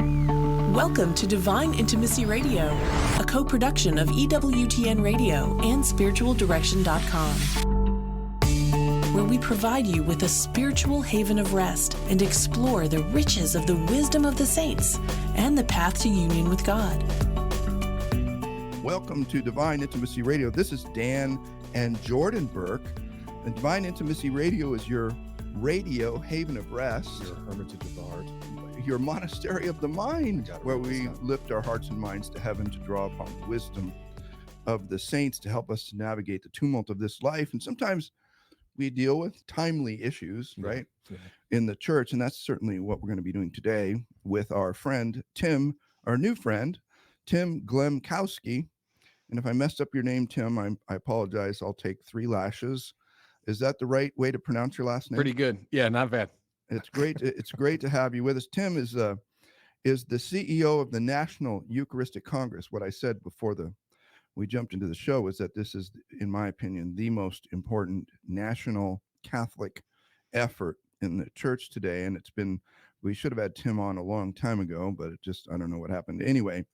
Welcome to Divine Intimacy Radio, a co-production of EWTN Radio and SpiritualDirection.com, where we provide you with a spiritual haven of rest and explore the riches of the wisdom of the saints and the path to union with God. Welcome to Divine Intimacy Radio. This is Dan and Jordan Burke. And Divine Intimacy Radio is your radio haven of rest. Your hermitage of the heart. Your monastery of the mind, where we lift our hearts and minds to heaven to draw upon the wisdom of the saints to help us to navigate the tumult of this life. And sometimes we deal with timely issues, right, in the church. And that's certainly what we're going to be doing today with our friend, Tim, our new friend, Tim Glemkowski. And if I messed up your name, Tim, I apologize. I'll take 3 lashes. Is that the right way to pronounce your last name? Pretty good. Yeah, not bad. It's great. It's great to have you with us. Tim is the CEO of the National Eucharistic Congress. What I said before we jumped into the show is that this is, in my opinion, the most important national Catholic effort in the church today. And we should have had Tim on a long time ago, but I don't know what happened. Anyway,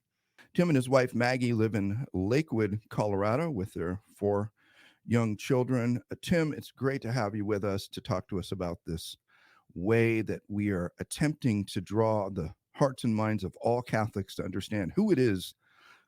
Tim and his wife, Maggie, live in Lakewood, Colorado with their 4 young children. Tim, it's great to have you with us to talk to us about this way that we are attempting to draw the hearts and minds of all Catholics to understand who it is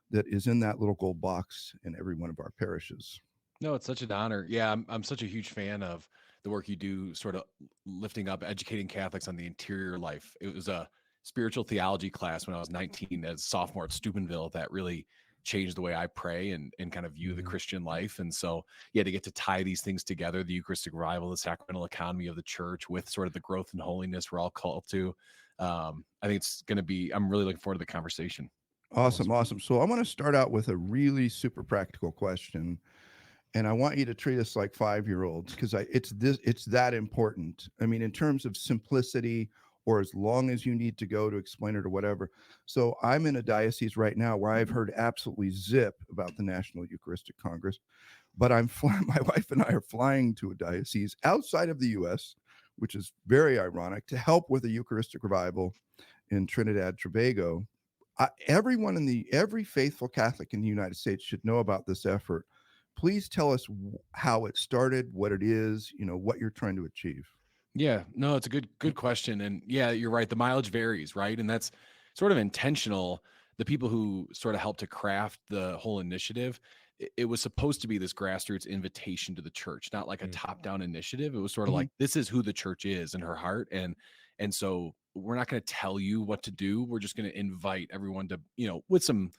that is in that little gold box in every one of our parishes. No, it's such an honor. Yeah, I'm such a huge fan of the work you do, sort of lifting up, educating Catholics on the interior life. It was a spiritual theology class when I was 19 as a sophomore at Steubenville that really changed the way I pray and kind of view the Christian life. And so, yeah, to get to tie these things together, the Eucharistic revival, the sacramental economy of the church with sort of the growth and holiness we're all called to. I think it's going to be, I'm really looking forward to the conversation. Awesome. So I want to start out with a really super practical question. And I want you to treat us like 5-year-olds because it's that important. I mean, in terms of simplicity, or as long as you need to go to explain it or whatever. So I'm in a diocese right now where I've heard absolutely zip about the National Eucharistic Congress, but my wife and I are flying to a diocese outside of the U.S., which is very ironic, to help with a Eucharistic revival in Trinidad, Tobago. Every faithful Catholic in the United States should know about this effort. Please tell us how it started, what it is, what you're trying to achieve. Yeah, no, it's a good question. And yeah, you're right. The mileage varies, right? And that's sort of intentional. The people who sort of helped to craft the whole initiative, it was supposed to be this grassroots invitation to the church, not like a top-down initiative. It was sort of like, this is who the church is in her heart. And so we're not going to tell you what to do. We're just going to invite everyone to, with some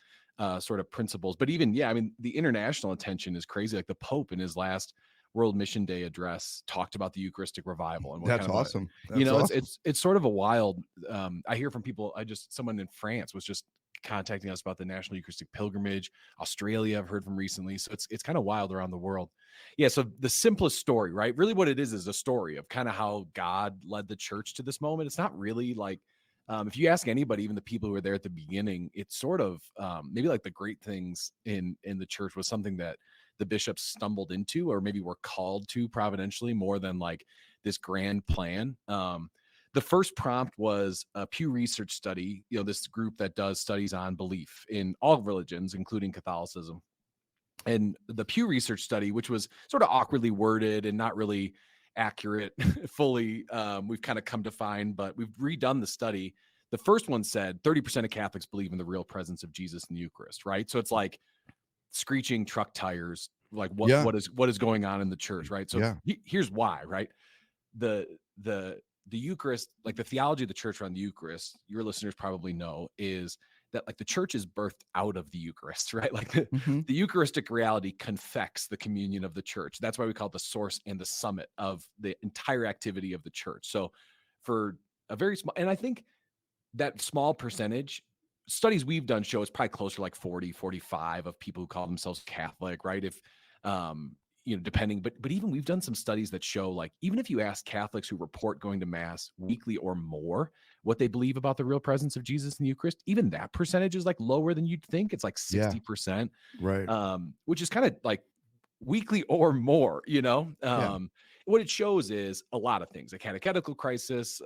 sort of principles. But even, yeah, I mean, the international attention is crazy. Like the Pope in his last World Mission Day address talked about the Eucharistic revival. And that's awesome. It's sort of a wild, I hear from people, someone in France was just contacting us about the National Eucharistic Pilgrimage. Australia, I've heard from recently. So it's kind of wild around the world. Yeah. So the simplest story, right? Really what it is a story of kind of how God led the church to this moment. It's not really like, if you ask anybody, even the people who were there at the beginning, it's sort of maybe like the great things in the church was something that the bishops stumbled into, or maybe were called to providentially, more than like this grand plan. The first prompt was a Pew Research study, this group that does studies on belief in all religions, including Catholicism. And the Pew Research study, which was sort of awkwardly worded and not really accurate fully, we've kind of come to find, but we've redone the study. The first one said 30% of Catholics believe in the real presence of Jesus in the Eucharist, right? So it's like screeching truck tires, like what is going on in the church, right? So here's why, right? The Eucharist, like the theology of the church around the Eucharist, your listeners probably know, is that like the church is birthed out of the Eucharist, right? Like the Eucharistic reality confects the communion of the church. That's why we call it the source and the summit of the entire activity of the church. So for a very small, and I think that small percentage, studies we've done show it's probably closer to like 40, 45 of people who call themselves Catholic, right? If, depending, but even we've done some studies that show, like, even if you ask Catholics who report going to mass weekly or more, what they believe about the real presence of Jesus in the Eucharist, even that percentage is like lower than you'd think. It's like 60%, right? Which is kind of like weekly or more, what it shows is a lot of things: a catechetical crisis,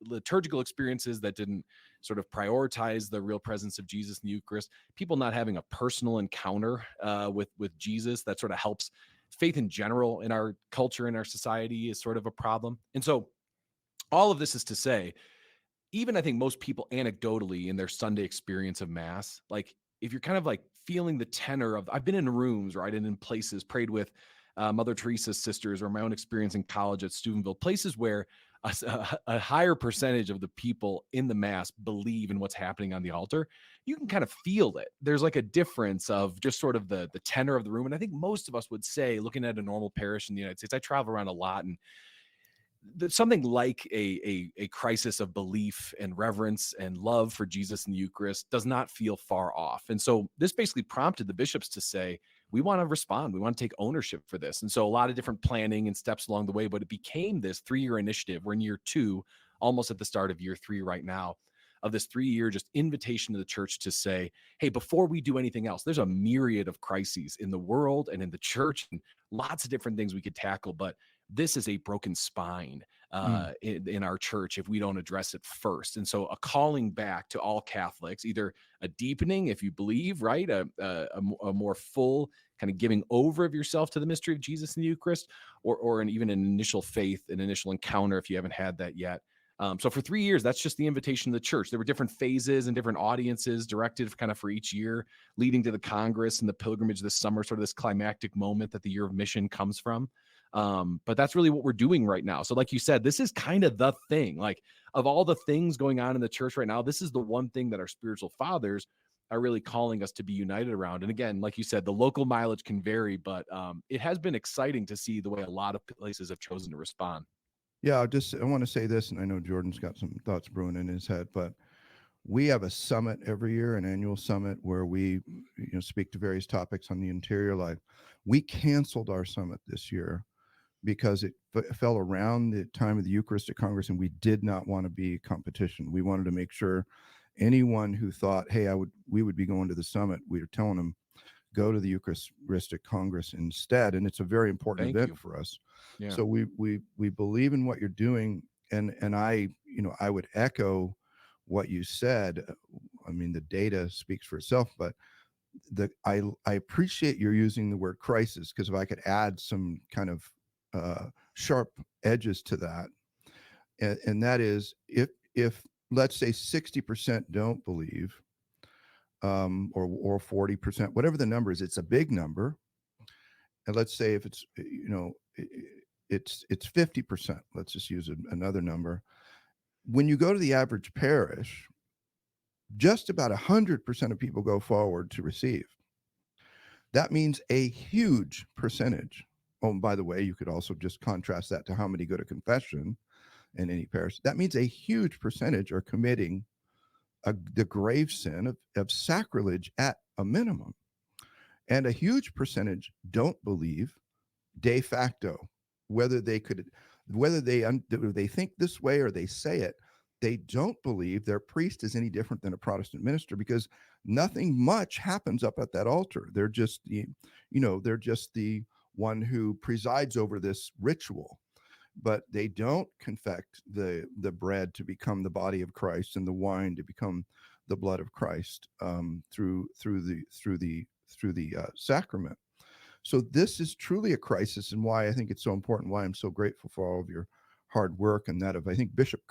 liturgical experiences that didn't sort of prioritize the real presence of Jesus in the Eucharist, people not having a personal encounter with Jesus that sort of helps faith in general in our culture, in our society, is sort of a problem. And so all of this is to say, even I think most people anecdotally in their Sunday experience of Mass, like if you're kind of like feeling the tenor of, I've been in rooms, right, and in places, prayed with Mother Teresa's sisters, or my own experience in college at Steubenville, places where a higher percentage of the people in the Mass believe in what's happening on the altar, you can kind of feel it. There's like a difference of just sort of the tenor of the room. And I think most of us would say, looking at a normal parish in the United States, I travel around a lot, and something like a crisis of belief and reverence and love for Jesus in the Eucharist does not feel far off. And so this basically prompted the bishops to say, we want to respond. We want to take ownership for this. And so a lot of different planning and steps along the way, but it became this 3-year initiative. We're in year 2, almost at the start of year 3 right now, of this 3-year just invitation to the church to say, hey, before we do anything else, there's a myriad of crises in the world and in the church, and lots of different things we could tackle, but this is a broken spine in our church if we don't address it first. And so a calling back to all Catholics, either a deepening, if you believe, right, a more full kind of giving over of yourself to the mystery of Jesus in the Eucharist, or even an initial faith, an initial encounter if you haven't had that yet. So for 3 years, that's just the invitation of the church. There were different phases and different audiences directed kind of for each year, leading to the Congress and the pilgrimage this summer, sort of this climactic moment that the year of mission comes from. But that's really what we're doing right now. So like you said, this is kind of the thing, like of all the things going on in the church right now, this is the one thing that our spiritual fathers are really calling us to be united around. And again, like you said, the local mileage can vary, but it has been exciting to see the way a lot of places have chosen to respond. Yeah, I want to say this, and I know Jordan's got some thoughts brewing in his head, but we have a summit every year, an annual summit where we speak to various topics on the interior life. We canceled our summit this year because it fell around the time of the Eucharistic Congress, and we did not want to be competition. We wanted to make sure anyone who thought, hey, we would be going to the summit, we were telling them, go to the Eucharistic Congress instead. And it's a very important event for us. Yeah. So we believe in what you're doing. And I would echo what you said. I mean, the data speaks for itself, but I appreciate you're using the word crisis, because if I could add some kind of sharp edges to that, and that is, if let's say 60% don't believe, or 40%, whatever the number is, it's a big number. And let's say if it's it's 50%, let's just use another number. When you go to the average parish, just about 100% of people go forward to receive. That means a huge percentage. Oh, and by the way, you could also just contrast that to how many go to confession in any parish. That means a huge percentage are committing the grave sin of sacrilege at a minimum. And a huge percentage don't believe de facto, whether they think this way or they say it, they don't believe their priest is any different than a Protestant minister, because nothing much happens up at that altar. They're just they're just the one who presides over this ritual, but they don't confect the bread to become the body of Christ and the wine to become the blood of Christ through the sacrament. So this is truly a crisis, and why I think it's so important, why I'm so grateful for all of your hard work, and that of, I think, Bishop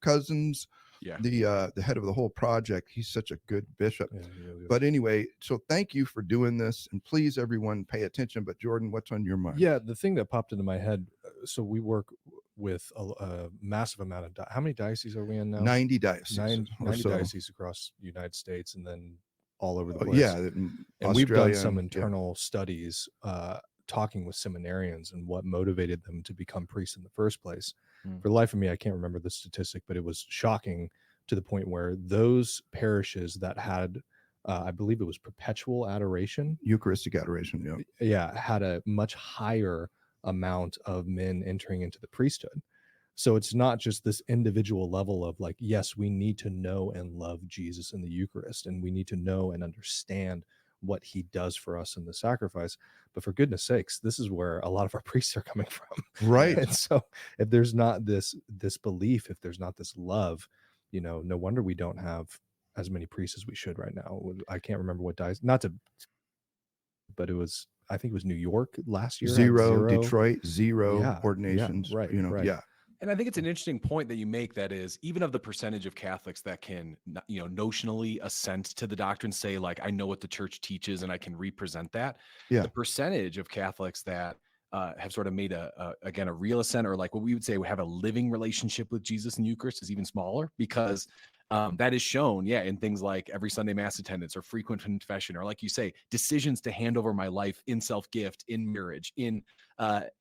Cousins, the head of the whole project. He's such a good bishop. Yeah. But anyway, so thank you for doing this, and please, everyone, pay attention. But Jordan, what's on your mind? Yeah, the thing that popped into my head, so we work with a massive amount of how many dioceses are we in now? 90 dioceses. 90 dioceses across the United States, and then all over the place. Yeah, and we've done some internal studies talking with seminarians and what motivated them to become priests in the first place. For the life of me, I can't remember the statistic, but it was shocking, to the point where those parishes that had, I believe it was perpetual adoration, Eucharistic adoration, had a much higher amount of men entering into the priesthood. So it's not just this individual level of like, yes, we need to know and love Jesus in the Eucharist, and we need to know and understand what he does for us in the sacrifice. But for goodness sakes, this is where a lot of our priests are coming from. Right. And so if there's not this belief, if there's not this love, no wonder we don't have as many priests as we should right now. I can't remember what but I think it was New York last year. Zero. Detroit, zero ordinations. Yeah, right. Right. Yeah. And I think it's an interesting point that you make, that is, even of the percentage of Catholics that can, notionally assent to the doctrine, say, like, I know what the church teaches and I can represent that. Yeah. The percentage of Catholics that have sort of made a real assent, or like what we would say we have a living relationship with Jesus and Eucharist, is even smaller, because that is shown, in things like every Sunday Mass attendance, or frequent confession, or, like you say, decisions to hand over my life in self-gift, in marriage, in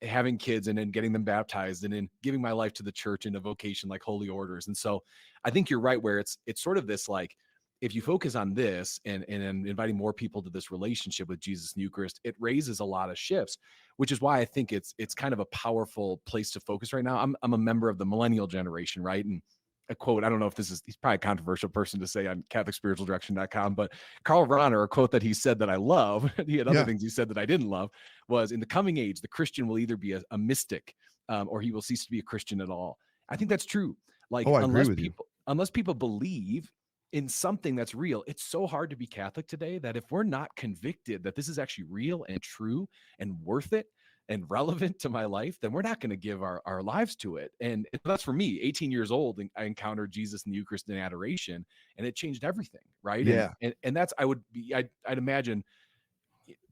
having kids, and in getting them baptized, and in giving my life to the church in a vocation like holy orders. And so I think you're right, where it's sort of this, like, if you focus on this and inviting more people to this relationship with Jesus and Eucharist, it raises a lot of shifts, which is why I think it's kind of a powerful place to focus right now. I'm a member of the millennial generation, right? And a quote, I don't know if he's probably a controversial person to say on CatholicSpiritualDirection.com, but Karl Rahner, a quote that he said that I love, he had other things he said that I didn't love, was, in the coming age, the Christian will either be a mystic or he will cease to be a Christian at all. I think that's true. Like, unless people believe in something that's real, it's so hard to be Catholic today, that if we're not convicted that this is actually real and true and worth it and relevant to my life, then we're not going to give our lives to it. And that's, for me, 18 years old, and I encountered Jesus in the Eucharist in adoration, and it changed everything. Right. Yeah. And that's, I'd imagine,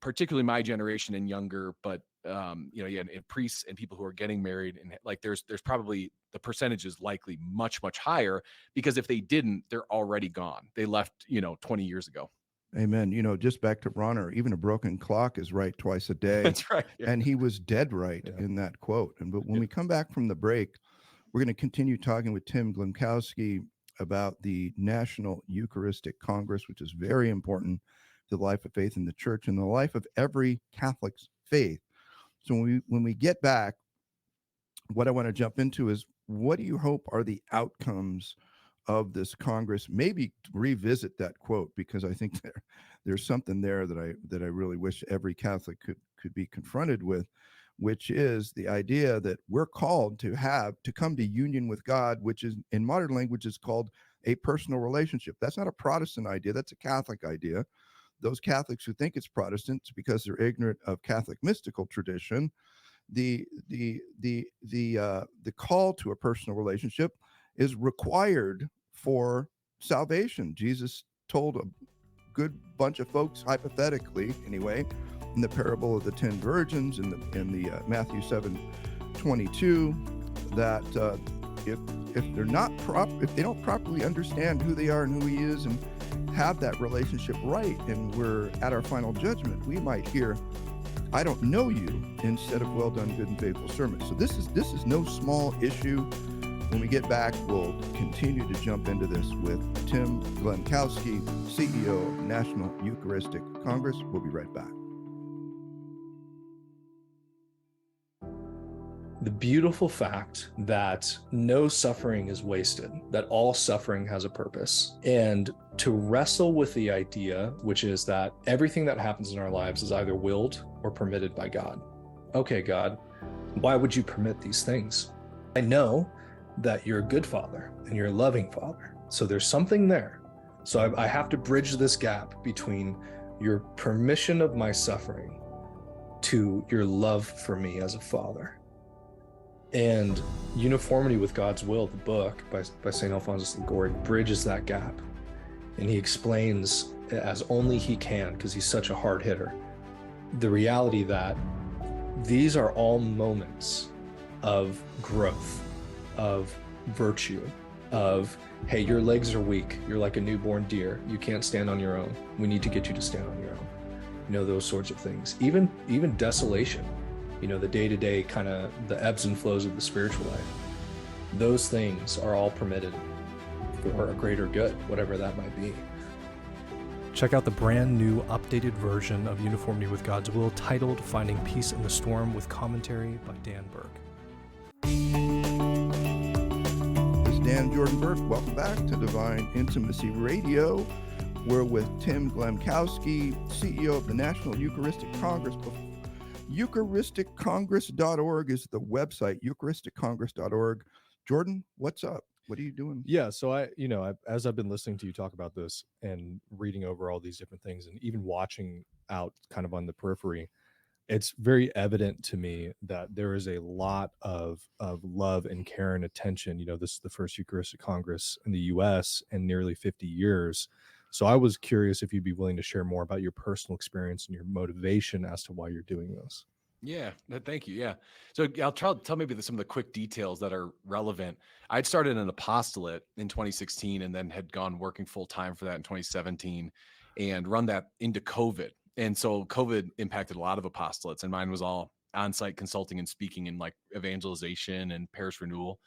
particularly my generation and younger, but and priests and people who are getting married, and like, there's probably, the percentage is likely much, much higher, because if they didn't, they're already gone. They left, 20 years ago. Amen. Just back to Rahner, even a broken clock is right twice a day. That's right. Yeah. And he was dead right in that quote. But when we come back from the break, we're going to continue talking with Tim Glemkowski about the National Eucharistic Congress, which is very important to the life of faith in the church and the life of every Catholic's faith. So when we get back, what I want to jump into is, what do you hope are the outcomes of this Congress? Maybe revisit that quote, because I think there's something there that I really wish every Catholic could be confronted with, which is the idea that we're called to come to union with God, which is, in modern language, is called a personal relationship. That's not a Protestant idea. That's a Catholic idea. Those Catholics who think it's Protestant, it's because they're ignorant of Catholic mystical tradition. The call to a personal relationship is required for salvation. Jesus told a good bunch of folks, hypothetically anyway, in the parable of the 10 virgins in the Matthew 7:22, that if they don't properly understand who they are and who he is, and have that relationship right, and we're at our final judgment, we might hear, "I don't know you," instead of "Well done, good and faithful servant." So this is no small issue. When we get back, we'll continue to jump into this with Tim Glemkowski, CEO of National Eucharistic Congress. We'll be right back. The beautiful fact that no suffering is wasted, that all suffering has a purpose, and to wrestle with the idea, which is that everything that happens in our lives is either willed or permitted by God. Okay, God, why would you permit these things? I know that you're a good father and you're a loving father, so there's something there. So I have to bridge this gap between your permission of my suffering to your love for me as a father. And Uniformity with God's Will, the book by St. Alphonsus Liguori, bridges that gap. And he explains, as only he can, because he's such a hard hitter, the reality that these are all moments of growth, of virtue, of, hey, your legs are weak. You're like a newborn deer. You can't stand on your own. We need to get you to stand on your own. Those sorts of things. Even desolation. The day-to-day kind of the ebbs and flows of the spiritual life. Those things are all permitted for a greater good, whatever that might be. Check out the brand new updated version of Uniformity with God's Will, titled Finding Peace in the Storm, with commentary by Dan Burke. This is Dan Jordan Burke. Welcome back to Divine Intimacy Radio. We're with Tim Glemkowski, CEO of the National Eucharistic Congress. EucharisticCongress.org is the website, EucharisticCongress.org. Jordan, what's up? What are you doing? Yeah, so as I've been listening to you talk about this and reading over all these different things and even watching out kind of on the periphery, it's very evident to me that there is a lot of love and care and attention. This is the first Eucharistic Congress in the U.S. in nearly 50 years. So I was curious if you'd be willing to share more about your personal experience and your motivation as to why you're doing this. Yeah, thank you. Yeah. So I'll tell maybe some of the quick details that are relevant. I'd started an apostolate in 2016 and then had gone working full time for that in 2017 and run that into COVID. And so COVID impacted a lot of apostolates, and mine was all on-site consulting and speaking in like evangelization and parish renewal.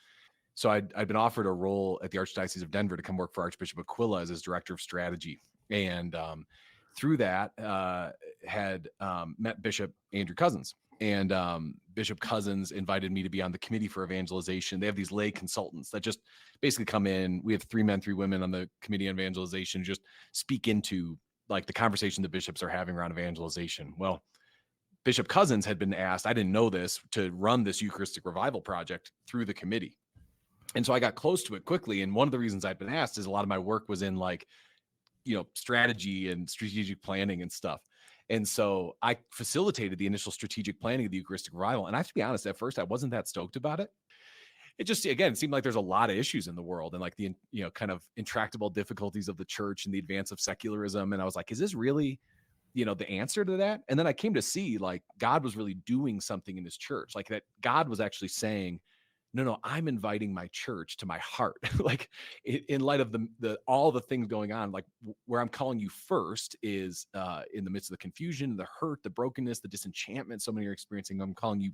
So I'd been offered a role at the Archdiocese of Denver to come work for Archbishop Aquila as his director of strategy. And through that, had met Bishop Andrew Cousins. And Bishop Cousins invited me to be on the committee for evangelization. They have these lay consultants that just basically come in. We have 3 men, 3 women on the committee on evangelization, just speak into like the conversation the bishops are having around evangelization. Well, Bishop Cousins had been asked, I didn't know this, to run this Eucharistic Revival project through the committee. And so I got close to it quickly. And one of the reasons I'd been asked is a lot of my work was in like, strategy and strategic planning and stuff. And so I facilitated the initial strategic planning of the Eucharistic Revival. And I have to be honest, at first, I wasn't that stoked about it. It just, again, seemed like there's a lot of issues in the world and like the, kind of intractable difficulties of the church and the advance of secularism. And I was like, is this really, the answer to that? And then I came to see like God was really doing something in his church, like that God was actually saying, no, I'm inviting my church to my heart. Like in light of all the things going on, like where I'm calling you first is in the midst of the confusion, the hurt, the brokenness, the disenchantment so many are experiencing. I'm calling you,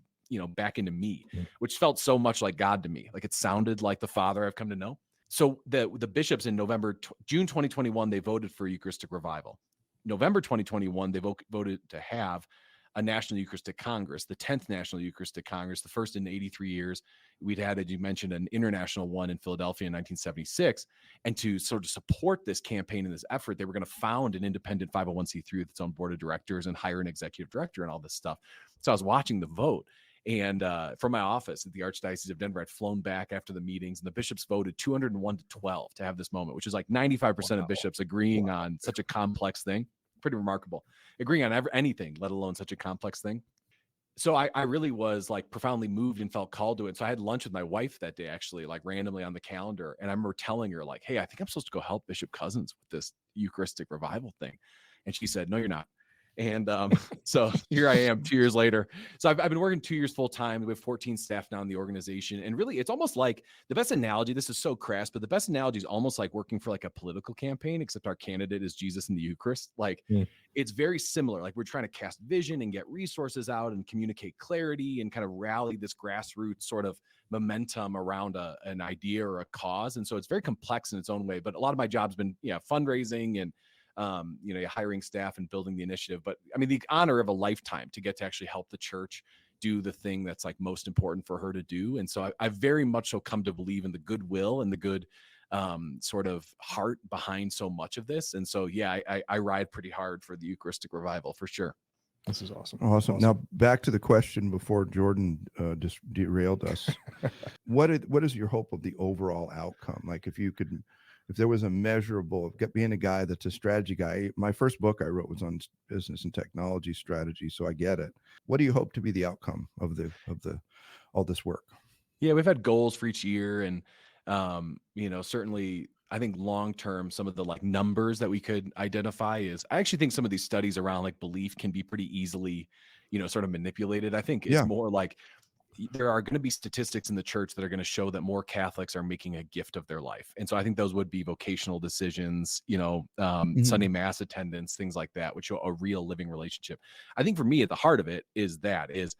back into me, which felt so much like God to me. Like it sounded like the Father I've come to know. So the bishops in June 2021, they voted for Eucharistic Revival. November 2021, they voted to have a National Eucharistic Congress, the 10th National Eucharistic Congress, the first in 83 years. We'd had, as you mentioned, an international one in Philadelphia in 1976. And to sort of support this campaign and this effort, they were going to found an independent 501c3 with its own board of directors and hire an executive director and all this stuff. So I was watching the vote. And from my office at the Archdiocese of Denver, I'd flown back after the meetings, and the bishops voted 201 to 12 to have this moment, which is like 95% of bishops agreeing on such a complex thing. Pretty remarkable. Agreeing on anything, let alone such a complex thing. So I really was like profoundly moved and felt called to it. So I had lunch with my wife that day, actually, like randomly on the calendar. And I remember telling her like, hey, I think I'm supposed to go help Bishop Cousins with this Eucharistic Revival thing. And she said, no, you're not. And so here I am 2 years later. So I've been working 2 years full time. We have 14 staff now in the organization. And really, it's almost like the best analogy, this is so crass, but the best analogy is almost like working for like a political campaign, except our candidate is Jesus in the Eucharist. Like it's very similar. Like we're trying to cast vision and get resources out and communicate clarity and kind of rally this grassroots sort of momentum around an idea or a cause. And so it's very complex in its own way. But a lot of my job's been fundraising and hiring staff and building the initiative. But I mean, the honor of a lifetime to get to actually help the church do the thing that's like most important for her to do. And so I very much so come to believe in the goodwill and the good sort of heart behind so much of this. And so, yeah, I ride pretty hard for the Eucharistic Revival for sure. This is awesome. Awesome. Now back to the question before Jordan just derailed us. What is your hope of the overall outcome? Like if there was a measurable, being a guy that's a strategy guy, my first book I wrote was on business and technology strategy, so I get it. What do you hope to be the outcome of all this work? Yeah, we've had goals for each year, and certainly I think long term, some of the like numbers that we could identify is, I actually think some of these studies around like belief can be pretty easily, sort of manipulated. I think it's more like there are going to be statistics in the church that are going to show that more Catholics are making a gift of their life. And so I think those would be vocational decisions, Sunday mass attendance, things like that, which show a real living relationship. I think for me at the heart of it is the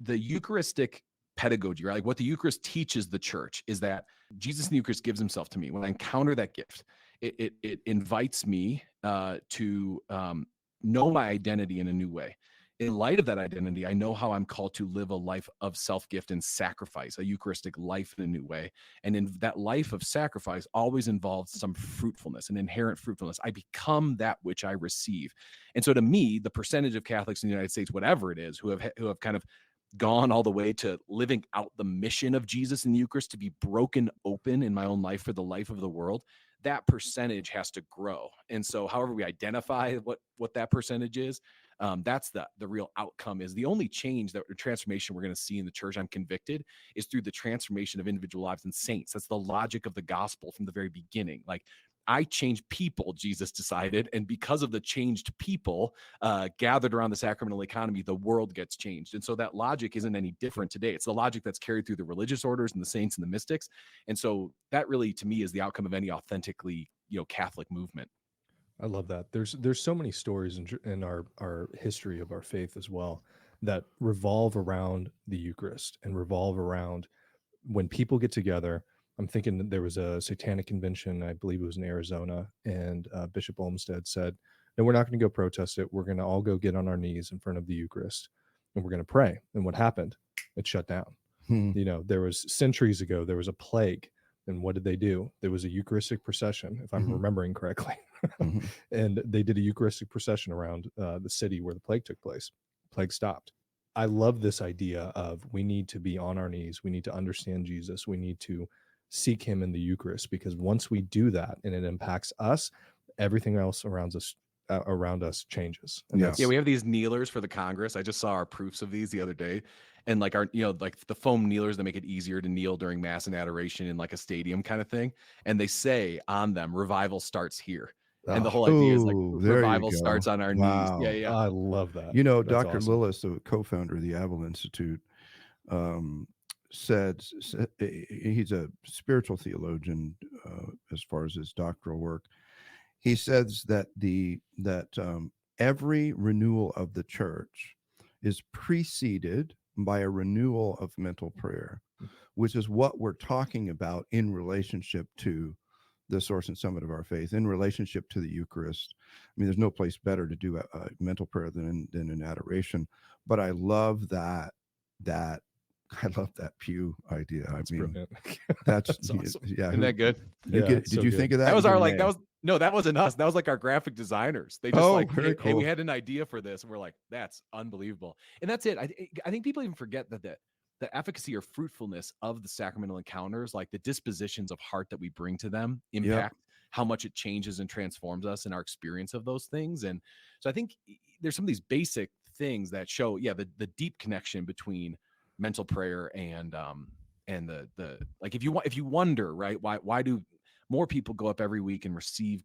Eucharistic pedagogy, right? Like what the Eucharist teaches the church is that Jesus in the Eucharist gives himself to me. When I encounter that gift, it invites me to know my identity in a new way. in light of that identity, I know how I'm called to live a life of self-gift and sacrifice, a Eucharistic life in a new way. And in that life of sacrifice always involves some fruitfulness, an inherent fruitfulness. I become that which I receive. And so to me, the percentage of Catholics in the United States, whatever it is, who have kind of gone all the way to living out the mission of Jesus in the Eucharist, to be broken open in my own life for the life of the world, that percentage has to grow. And so however we identify what that percentage is, that's the real outcome. Is the only change, that transformation we're going to see in the church, I'm convicted, is through the transformation of individual lives and saints. That's the logic of the gospel from the very beginning. Like, I change people, Jesus decided, and because of the changed people gathered around the sacramental economy, the world gets changed. And so that logic isn't any different today. It's the logic that's carried through the religious orders and the saints and the mystics. And so that really, to me, is the outcome of any authentically, Catholic movement. I love that. There's so many stories in our history of our faith as well that revolve around the Eucharist and revolve around when people get together. I'm thinking that there was a satanic convention, I believe it was in Arizona, and Bishop Olmsted said, no, we're not going to go protest it. We're going to all go get on our knees in front of the Eucharist, and we're going to pray. And what happened? It shut down. There was centuries ago, there was a plague. And what did they do? There was a Eucharistic procession, if I'm remembering correctly. And they did a Eucharistic procession around the city where the plague took place. Plague stopped. I love this idea of we need to be on our knees. We need to understand Jesus. We need to seek him in the Eucharist, because once we do that and it impacts us, everything else around us changes. And we have these kneelers for the Congress. I just saw our proofs of these the other day, and like our, like the foam kneelers that make it easier to kneel during Mass and adoration in like a stadium kind of thing. And they say on them, revival starts here. And the whole idea is like revival starts on our knees. Yeah. I love that. That's Dr. Awesome. Lillis, the co-founder of the Avil Institute, said he's a spiritual theologian as far as his doctoral work. He says that every renewal of the church is preceded by a renewal of mental prayer, which is what we're talking about in relationship to the source and summit of our faith, in relationship to the Eucharist. I mean, there's no place better to do a mental prayer than in adoration. But I love that pew idea. That's brilliant. That's awesome. Yeah. Isn't that good? Did you think of that? That was that wasn't us. That was like our graphic designers. They just very cool. Hey, we had an idea for this, and we're like, that's unbelievable. And that's it. I think people even forget that the efficacy or fruitfulness of the sacramental encounters, like the dispositions of heart that we bring to them, impact how much it changes and transforms us in our experience of those things. And so I think there's some of these basic things that show, the deep connection between mental prayer and the like, if you wonder, right, why do more people go up every week and receive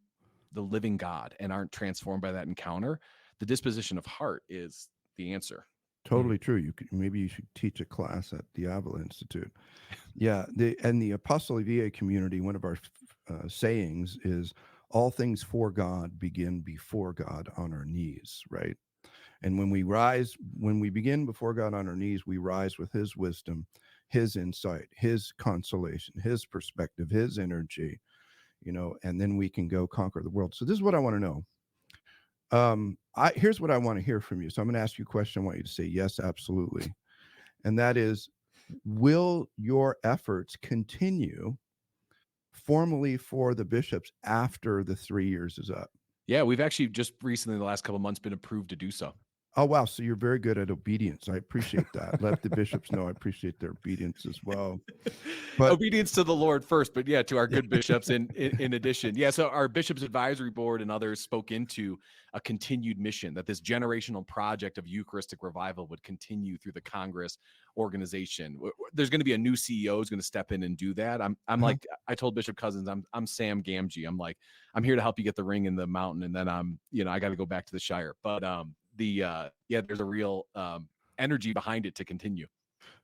the living God and aren't transformed by that encounter? The disposition of heart is the answer. Totally true. Maybe you should teach a class at the Avil Institute. Yeah, the Apostolic VA community, one of our sayings is, all things for God begin before God on our knees, right? And when we begin before God on our knees, we rise with his wisdom, his insight, his consolation, his perspective, his energy, and then we can go conquer the world. So this is what I want to know. Here's what I want to hear from you. So I'm going to ask you a question. I want you to say yes, absolutely. And that is, will your efforts continue formally for the bishops after the 3 years is up? Yeah, we've actually just recently, in the last couple of months, been approved to do so. Oh, wow. So you're very good at obedience. I appreciate that. Let the bishops know I appreciate their obedience as well. But obedience to the Lord first, but to our good bishops in addition. Yeah, so our Bishops Advisory Board and others spoke into a continued mission, that this generational project of Eucharistic revival would continue through the Congress organization. There's going to be a new CEO who's going to step in and do that. I'm like, I told Bishop Cousins, I'm Sam Gamgee. I'm like, I'm here to help you get the ring in the mountain, and then I got to go back to the Shire. But there's a real energy behind it to continue.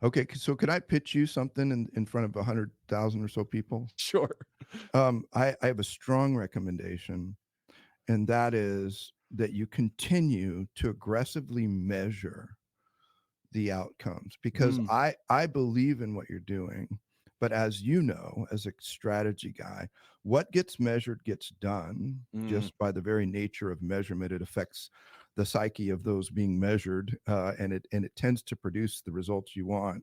Okay, so could I pitch you something in front of 100,000 or so people? Sure. I have a strong recommendation, and that is that you continue to aggressively measure the outcomes, because I believe in what you're doing. But as you know, as a strategy guy, what gets measured gets done. Just by the very nature of measurement. It affects the psyche of those being measured, and it tends to produce the results you want.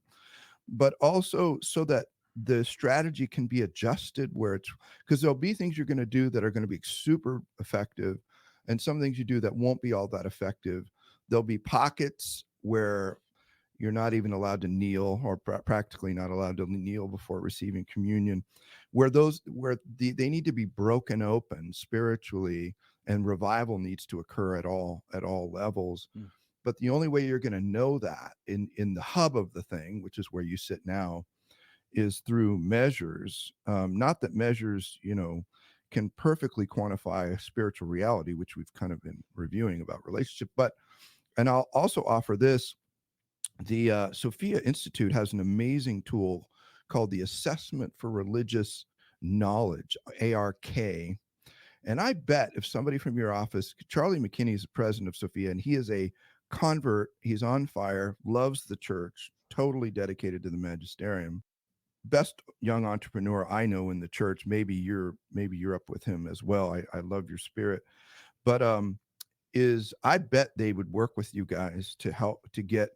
But also so that the strategy can be adjusted where it's, because there'll be things you're going to do that are going to be super effective, and some things you do that won't be all that effective. There'll be pockets where you're not even allowed to kneel, or practically not allowed to kneel before receiving communion, where they need to be broken open spiritually, and revival needs to occur at all levels. But the only way you're going to know that in the hub of the thing, which is where you sit now, is through measures. Not that measures, can perfectly quantify a spiritual reality, which we've kind of been reviewing about relationship. And I'll also offer this. The Sophia Institute has an amazing tool called the Assessment for Religious Knowledge, ARK. And I bet if somebody from your office, Charlie McKinney is the president of Sophia, and he is a convert. He's on fire, loves the church, totally dedicated to the magisterium. Best young entrepreneur I know in the church. Maybe you're up with him as well. I love your spirit. But I bet they would work with you guys to help to get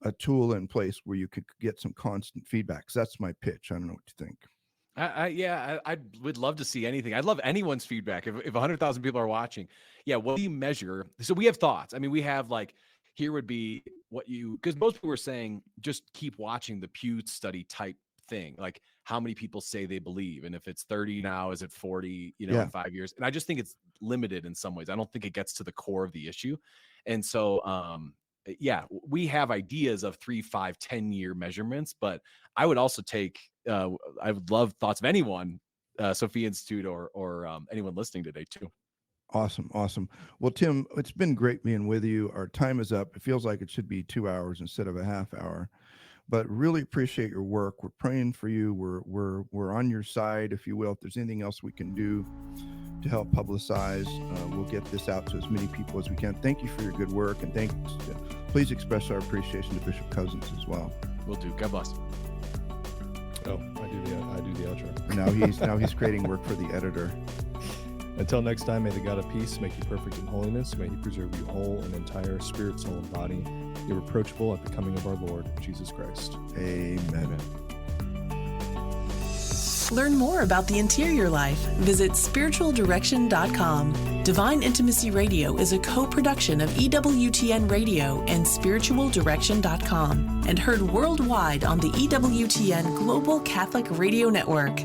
a tool in place where you could get some constant feedback. So that's my pitch. I don't know what you think. I would love to see anything. I'd love anyone's feedback. If 100,000 people are watching, what do you measure? So we have thoughts. I mean, we have here would be because most people were saying, just keep watching the Pew study type thing. Like, how many people say they believe? And if it's 30 now, is it 40, in 5 years? And I just think it's limited in some ways. I don't think it gets to the core of the issue. And so, we have ideas of 3, 5, 10-year measurements, but I would also take, I would love thoughts of anyone, Sophia Institute or anyone listening today too. Awesome. Well, Tim, it's been great being with you. Our time is up. It feels like it should be 2 hours instead of a half hour, but really appreciate your work. We're praying for you. We're on your side, if you will. If there's anything else we can do to help publicize, we'll get this out to as many people as we can. Thank you for your good work, and please express our appreciation to Bishop Cousins as well. Will do. God bless. Oh, I do the outro. Now he's creating work for the editor. Until next time, may the God of peace make you perfect in holiness. May he preserve you whole and entire, spirit, soul, and body, irreproachable at the coming of our Lord Jesus Christ. Amen. Learn more about the interior life. Visit spiritualdirection.com. Divine Intimacy Radio is a co-production of EWTN Radio and spiritualdirection.com, and heard worldwide on the EWTN Global Catholic Radio Network.